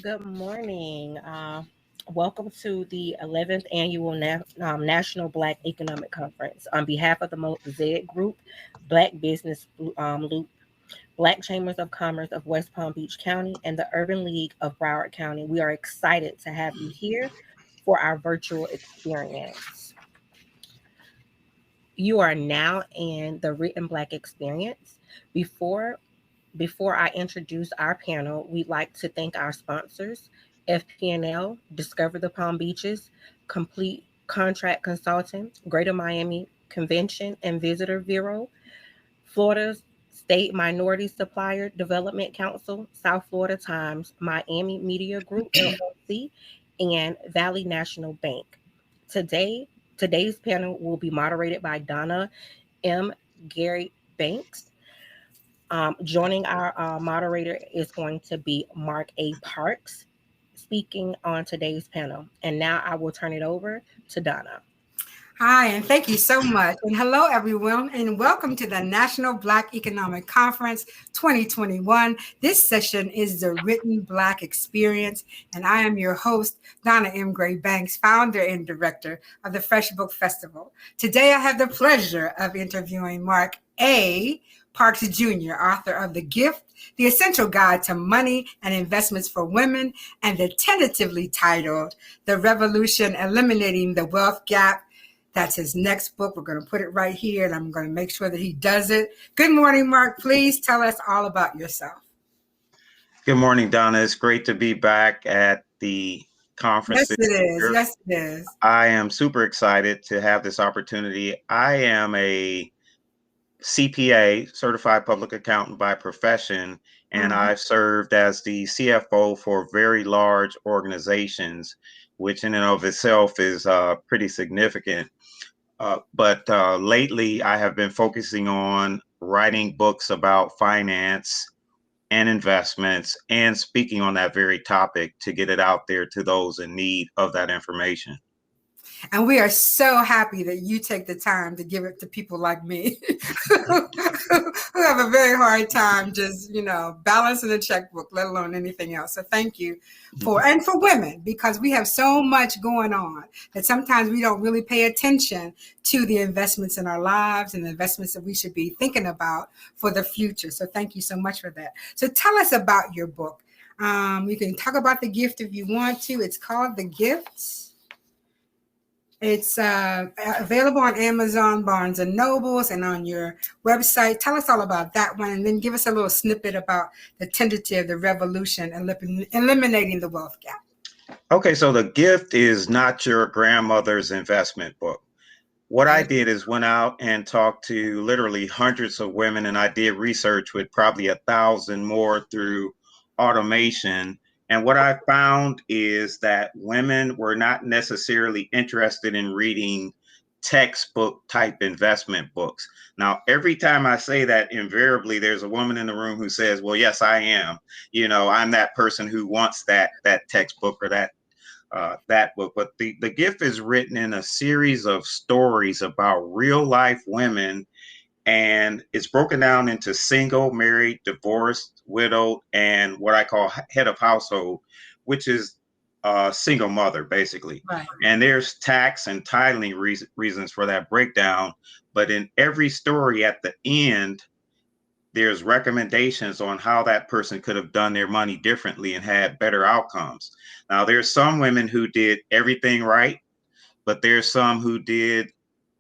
Good morning. Welcome to the 11th Annual National Black Economic Conference. On behalf of the Mosaic Group, Black Business Loop, Black Chambers of Commerce of West Palm Beach County, and the Urban League of Broward County, we are excited to have you here for our virtual experience. You are now in the Written Black Experience. Before Before I introduce our panel, we'd like to thank our sponsors, FPNL, Discover the Palm Beaches, Complete Contract Consultant, Greater Miami Convention and Visitor Bureau, Florida's State Minority Supplier Development Council, South Florida Times, Miami Media Group, LLC, and Valley National Bank. Today, today's panel will be moderated by Donna M. Gary Banks. Joining our moderator is going to be Mark A. Parks speaking on today's panel. And now I will turn it over to Donna. Hi, and thank you so much. And hello, everyone, and welcome to the National Black Economic Conference 2021. This session is the Written Black Experience, and I am your host, Donna M. Gray Banks, founder and director of the Fresh Book Festival. Today, I have the pleasure of interviewing Mark A. Parks Jr., author of The Gift, The Essential Guide to Money and Investments for Women, and the tentatively titled The Revolution Eliminating the Wealth Gap. That's his next book. We're going to put it right here, and I'm going to make sure that he does it. Good morning, Mark. Please tell us all about yourself. Good morning, Donna. It's great to be back at the conference. Yes, it is. Yes, it is. I am super excited to have this opportunity. I am a CPA, Certified Public Accountant by profession, and I've served as the CFO for very large organizations, which in and of itself is pretty significant. But lately, I have been focusing on writing books about finance and investments and speaking on that very topic to get it out there to those in need of that information. And we are so happy that you take the time to give it to people like me who have a very hard time just, balancing a checkbook, let alone anything else. So thank you and for women, because we have so much going on that sometimes we don't really pay attention to the investments in our lives and the investments that we should be thinking about for the future. So thank you so much for that. So tell us about your book. You can talk about The Gift if you want to. It's called The Gift. It's available on Amazon, Barnes and Nobles, and on your website. Tell us all about that one, and then give us a little snippet about the tentative, the revolution, eliminating the wealth gap. Okay, so The Gift is not your grandmother's investment book. What I did is went out and talked to literally hundreds of women, and I did research with probably 1,000 more through automation. And what I found is that women were not necessarily interested in reading textbook type investment books. Now, every time I say that, invariably, there's a woman in the room who says, well, yes, I am. I'm that person who wants that textbook or that book. But the Gift is written in a series of stories about real life women. And it's broken down into single, married, divorced, widowed, and what I call head of household, which is a single mother, basically. Right. And there's tax and titling reasons for that breakdown. But in every story at the end, there's recommendations on how that person could have done their money differently and had better outcomes. Now, there's some women who did everything right, but there's some who did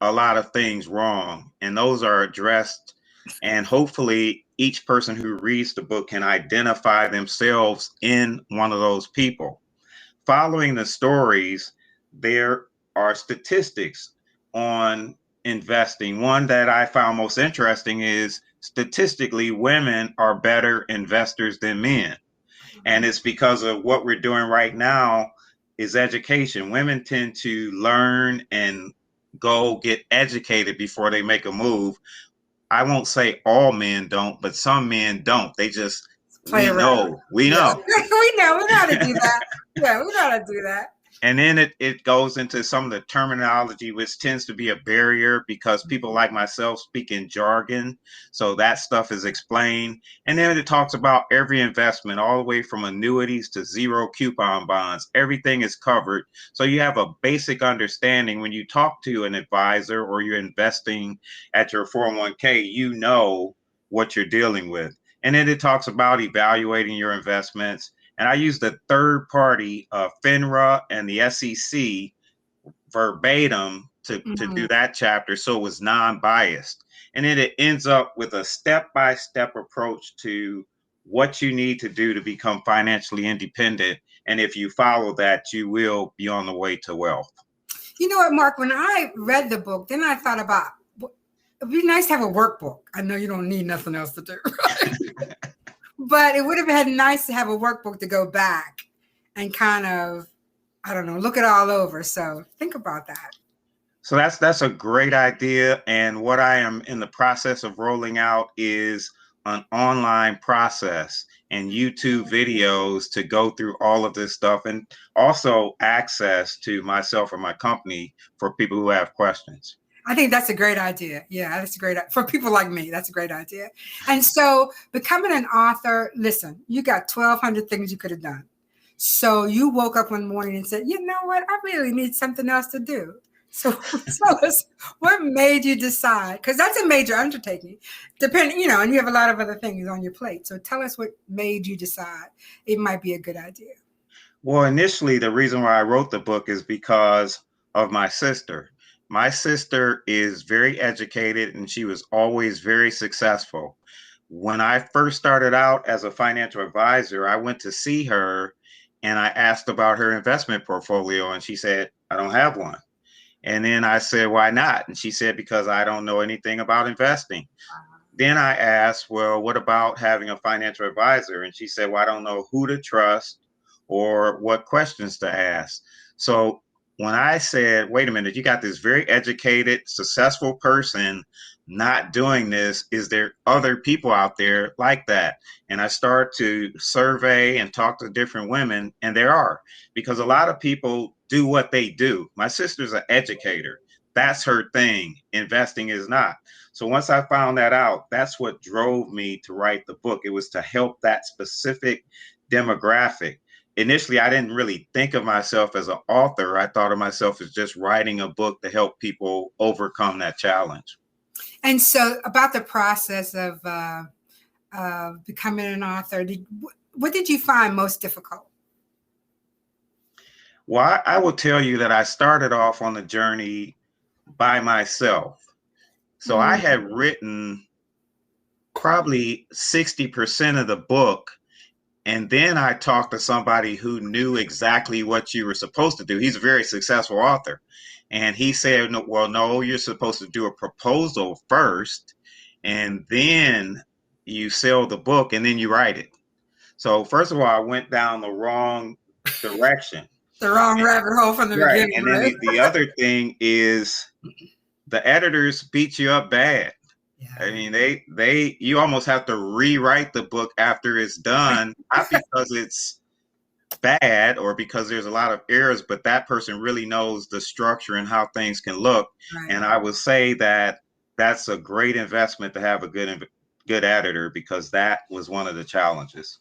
a lot of things wrong, and those are addressed, and hopefully each person who reads the book can identify themselves in one of those people. Following the stories, there are statistics on investing. One that I found most interesting is statistically women are better investors than men, and it's because of what we're doing right now is education. Women tend to learn and go get educated before they make a move. I won't say all men don't, but some men don't. They just play around. We know. We know how to do that. Yeah, we know how to do that. And then it goes into some of the terminology, which tends to be a barrier because people like myself speak in jargon. So that stuff is explained. And then it talks about every investment, all the way from annuities to zero coupon bonds. Everything is covered. So you have a basic understanding when you talk to an advisor or you're investing at your 401k, you know what you're dealing with. And then it talks about evaluating your investments. And I used a third party, FINRA and the SEC verbatim to do that chapter. So it was non-biased. And then it ends up with a step-by-step approach to what you need to do to become financially independent. And if you follow that, you will be on the way to wealth. You know what, Mark, when I read the book, then I thought about, it'd be nice to have a workbook. I know you don't need nothing else to do, right? But it would have been nice to have a workbook to go back and kind of, I don't know, look it all over. So think about that. So that's a great idea. And what I am in the process of rolling out is an online process and YouTube videos to go through all of this stuff, and also access to myself or my company for people who have questions. I think that's a great idea. Yeah, that's a great, for people like me, that's a great idea. And so becoming an author, listen, you got 1,200 things you could have done. So you woke up one morning and said, you know what, I really need something else to do. So tell us, what made you decide? Because that's a major undertaking, depending, you know, and you have a lot of other things on your plate. So tell us what made you decide it might be a good idea. Well, initially, the reason why I wrote the book is because of my sister. My sister is very educated and she was always very successful. When I first started out as a financial advisor, I went to see her and I asked about her investment portfolio, and she said, I don't have one. And then I said, why not? And she said, because I don't know anything about investing. Then I asked, well, what about having a financial advisor? And she said, well, I don't know who to trust or what questions to ask. So when I said, wait a minute, you got this very educated, successful person not doing this, is there other people out there like that? And I started to survey and talk to different women, and there are, because a lot of people do what they do. My sister's an educator. That's her thing. Investing is not. So once I found that out, that's what drove me to write the book. It was to help that specific demographic. Initially, I didn't really think of myself as an author. I thought of myself as just writing a book to help people overcome that challenge. And so about the process of becoming an author, what did you find most difficult? Well, I will tell you that I started off on the journey by myself. So I had written probably 60% of the book. And then I talked to somebody who knew exactly what you were supposed to do. He's a very successful author. And he said, no, well, no, you're supposed to do a proposal first, and then you sell the book, and then you write it. So first of all, I went down the wrong direction. The wrong rabbit hole from the beginning. And then the other thing is the editors beat you up bad. Yeah. I mean, you almost have to rewrite the book after it's done, not because it's bad or because there's a lot of errors, but that person really knows the structure and how things can look. Right. And I would say that that's a great investment to have a good editor, because that was one of the challenges.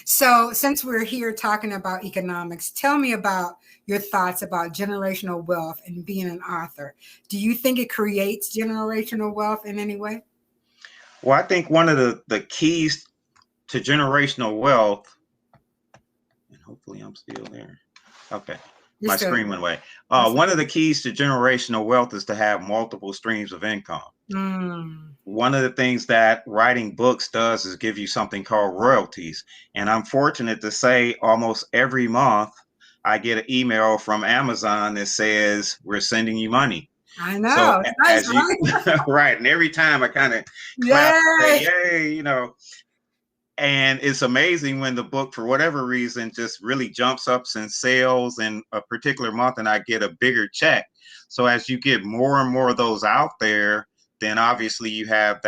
So since we're here talking about economics, tell me about your thoughts about generational wealth and being an author. Do you think it creates generational wealth in any way? Well, I think one of the keys to generational wealth, and hopefully I'm still there. Okay. My screen went away. One of the keys to generational wealth is to have multiple streams of income. One of the things that writing books does is give you something called royalties. And I'm fortunate to say almost every month I get an email from Amazon that says, we're sending you money. I know. So nice, right? Right. And every time I kind of clap, say, yay, you know. And it's amazing when the book, for whatever reason, just really jumps up in sales in a particular month and I get a bigger check. So as you get more and more of those out there, then obviously you have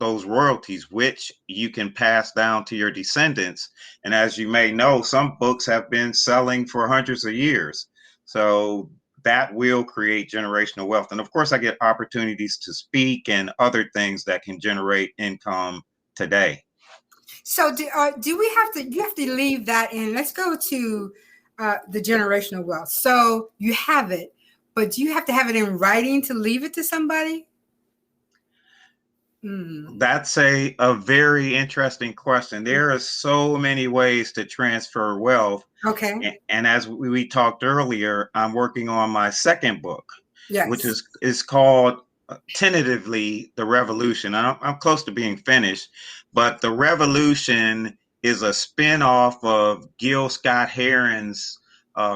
those royalties, which you can pass down to your descendants. And as you may know, some books have been selling for hundreds of years. So that will create generational wealth. And of course, I get opportunities to speak and other things that can generate income today. So do we have to, you have to leave that in? Let's go to the generational wealth. So you have it, but do you have to have it in writing to leave it to somebody? That's a very interesting question. There are so many ways to transfer wealth. Okay. And as we talked earlier, I'm working on my second book, Yes. which is called tentatively The Revolution. I'm close to being finished, but The Revolution is a spin-off of Gil Scott-Heron's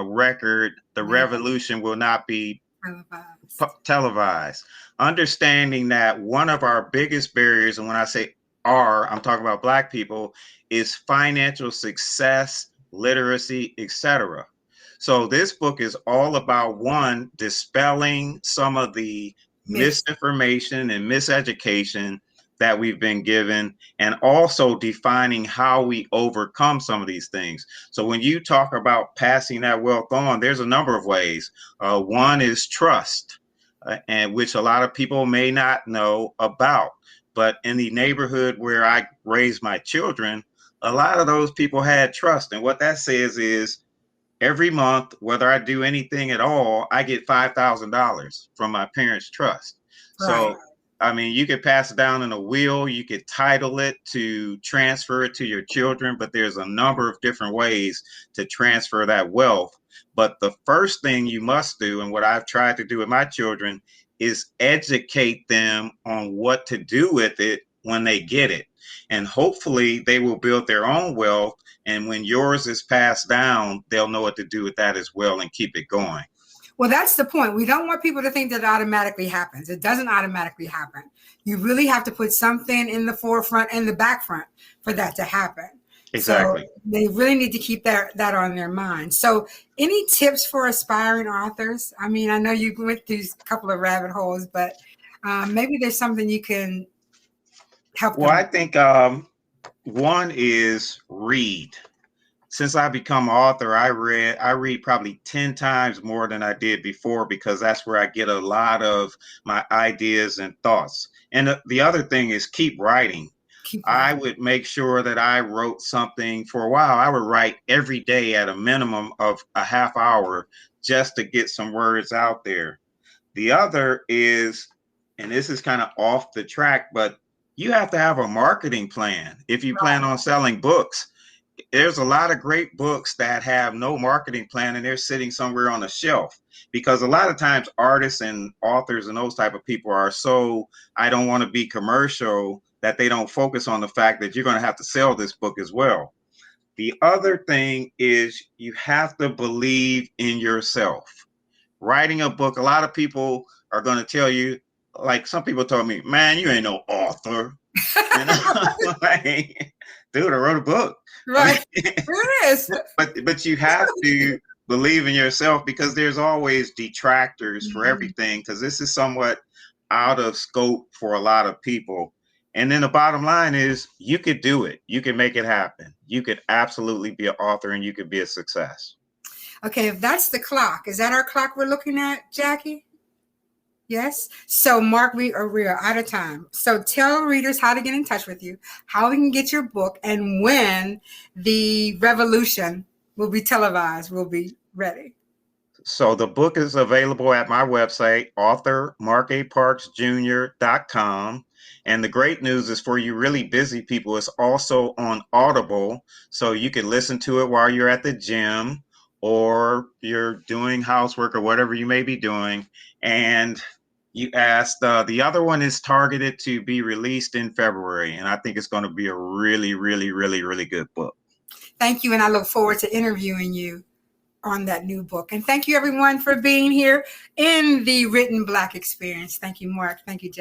record, The Revolution Will Not Be Televised. Understanding that one of our biggest barriers, and when I say I'm talking about Black people, is financial success, literacy, etc. So this book is all about, one, dispelling some of the misinformation and miseducation that we've been given, and also defining how we overcome some of these things. So when you talk about passing that wealth on, there's a number of ways. One is trust, and which a lot of people may not know about. But in the neighborhood where I raised my children, a lot of those people had trust. And what that says is every month, whether I do anything at all, I get $5,000 from my parents' trust. Right. So, I mean, you could pass it down in a will, you could title it to transfer it to your children, but there's a number of different ways to transfer that wealth. But the first thing you must do, and what I've tried to do with my children, is educate them on what to do with it when they get it. And hopefully they will build their own wealth. And when yours is passed down, they'll know what to do with that as well and keep it going. Well, that's the point. We don't want people to think that it automatically happens. It doesn't automatically happen. You really have to put something in the forefront and the back front for that to happen. Exactly. So they really need to keep that on their mind. So any tips for aspiring authors? I mean, I know you went through a couple of rabbit holes, but maybe there's something you can help them. Well, I think one is read. Since I become an author, I read probably 10 times more than I did before, because that's where I get a lot of my ideas and thoughts. And the other thing is keep writing. I would make sure that I wrote something. For a while, I would write every day at a minimum of a half hour just to get some words out there. The other is, and this is kind of off the track, but you have to have a marketing plan. If you plan on selling books, there's a lot of great books that have no marketing plan and they're sitting somewhere on a shelf, because a lot of times artists and authors and those type of people are so, I don't want to be commercial, that they don't focus on the fact that you're going to have to sell this book as well. The other thing is you have to believe in yourself. Writing a book, a lot of people are going to tell you, like some people told me, man, you ain't no author. And I'm like, dude, I wrote a book. Right. It is. But you have to believe in yourself, because there's always detractors for everything, because this is somewhat out of scope for a lot of people. And then the bottom line is you could do it. You can make it happen. You could absolutely be an author and you could be a success. Okay, if that's the clock, is that our clock we're looking at, Jackie? Yes. So Mark, we are out of time. So tell readers how to get in touch with you, how we can get your book, and when the revolution will be televised, will be ready. So the book is available at my website, authormarkaparksjr.com. And the great news is, for you really busy people, it's also on Audible. So you can listen to it while you're at the gym or you're doing housework or whatever you may be doing. And you asked, the other one is targeted to be released in February. And I think it's going to be a really, really, really, really good book. Thank you. And I look forward to interviewing you on that new book. And thank you, everyone, for being here in the Written Black Experience. Thank you, Mark. Thank you, Jack.